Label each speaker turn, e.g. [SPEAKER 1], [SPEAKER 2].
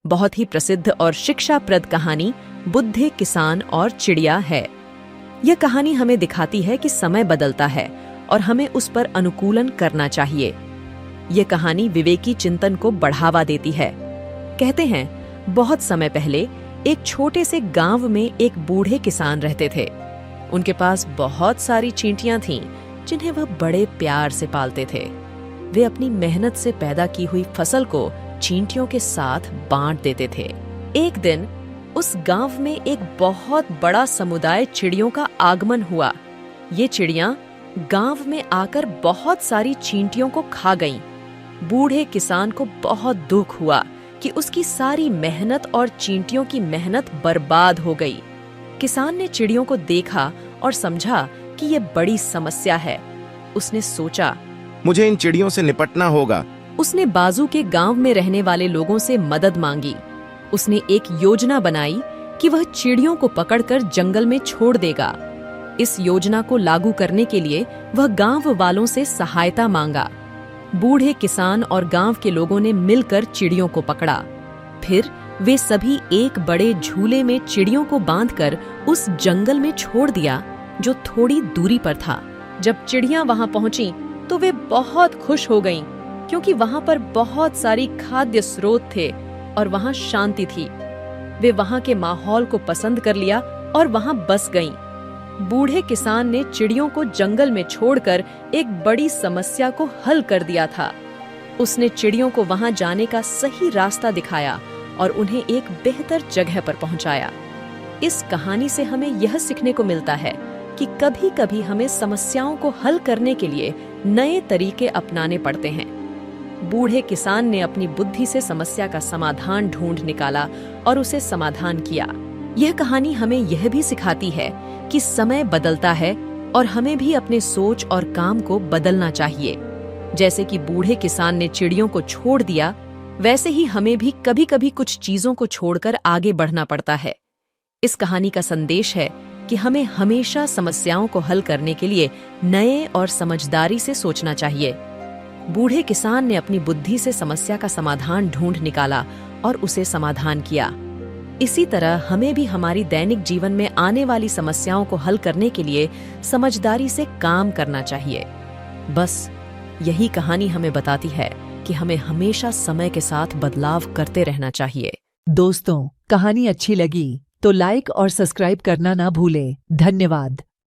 [SPEAKER 1] बहुत ही प्रसिद्ध और शिक्षाप्रद कहानी बुद्धे किसान और चिड़िया है। यह कहानी हमें दिखाती है कि समय बदलता है और हमें उस पर अनुकूलन करना चाहिए। यह कहानी विवेकी चिंतन को बढ़ावा देती है। कहते हैं, बहुत समय पहले एक छोटे से गांव में एक बूढ़े किसान रहते थे। उनके पास बहुत सारी चींटियां थीं, जिन्हें वह बड़े प्यार से पालते थे। वे अपनी मेहनत से पैदा की हुई फसल को चींटियों के साथ बांट देते थे। एक दिन उस गांव में एक बहुत बड़ा समुदाय चिड़ियों का आगमन हुआ। ये चिड़ियां गांव में आकर बहुत सारी चींटियों को खा गईं। बूढ़े किसान को बहुत दुख हुआ कि उसकी सारी मेहनत और चींटियों की मेहनत बर्बाद हो गई। किसान ने चिड़ियों को देखा और समझा कि ये बड़ी समस्या है। उसने सोचा,
[SPEAKER 2] मुझे इन चिड़ियों से निपटना होगा।
[SPEAKER 1] उसने बाजू के गांव में रहने वाले लोगों से मदद मांगी। उसने एक योजना बनाई कि वह चिड़ियों को पकड़कर जंगल में छोड़ देगा। इस योजना को लागू करने के लिए वह गांव वालों से सहायता मांगा। बूढ़े किसान और गांव के लोगों ने मिलकर चिड़ियों को पकड़ा। फिर वे सभी एक बड़े झूले में चिड़ियों को बांधकर उस जंगल में छोड़ दिया जो थोड़ी दूरी पर था। जब चिड़ियां वहां पहुंची तो वे बहुत खुश हो गईं, क्योंकि वहां पर बहुत सारी खाद्य स्रोत थे और वहां शांति थी। वे वहां के माहौल को पसंद कर लिया और वहां बस गईं। बूढ़े किसान ने चिड़ियों को जंगल में छोड़कर एक बड़ी समस्या को हल कर दिया था। उसने चिड़ियों को वहां जाने का सही रास्ता दिखाया और उन्हें एक बेहतर जगह पर पहुंचाया। इस कहानी से हमें यह सीखने को मिलता है कि कभी-कभी हमें समस्याओं को हल करने के लिए नए तरीके अपनाने पड़ते हैं। बूढ़े किसान ने अपनी बुद्धि से समस्या का समाधान ढूंढ निकाला और उसे समाधान किया। यह कहानी हमें यह भी सिखाती है कि समय बदलता है और हमें भी अपने सोच और काम को बदलना चाहिए। जैसे कि बूढ़े किसान ने चिड़ियों को छोड़ दिया, वैसे ही हमें भी कभी-कभी कुछ चीजों को छोड़कर आगे बढ़ना पड़ता है। इस कहानी का संदेश है कि हमें हमेशा समस्याओं को हल करने के लिए नए और समझदारी से सोचना चाहिए। बूढ़े किसान ने अपनी बुद्धि से समस्या का समाधान ढूंढ निकाला और उसे समाधान किया। इसी तरह हमें भी हमारी दैनिक जीवन में आने वाली समस्याओं को हल करने के लिए समझदारी से काम करना चाहिए। बस यही कहानी हमें बताती है कि हमें हमेशा समय के साथ बदलाव करते रहना चाहिए।
[SPEAKER 3] दोस्तों, कहानी अच्छी लगी तो लाइक और सब्सक्राइब करना ना भूलें। धन्यवाद।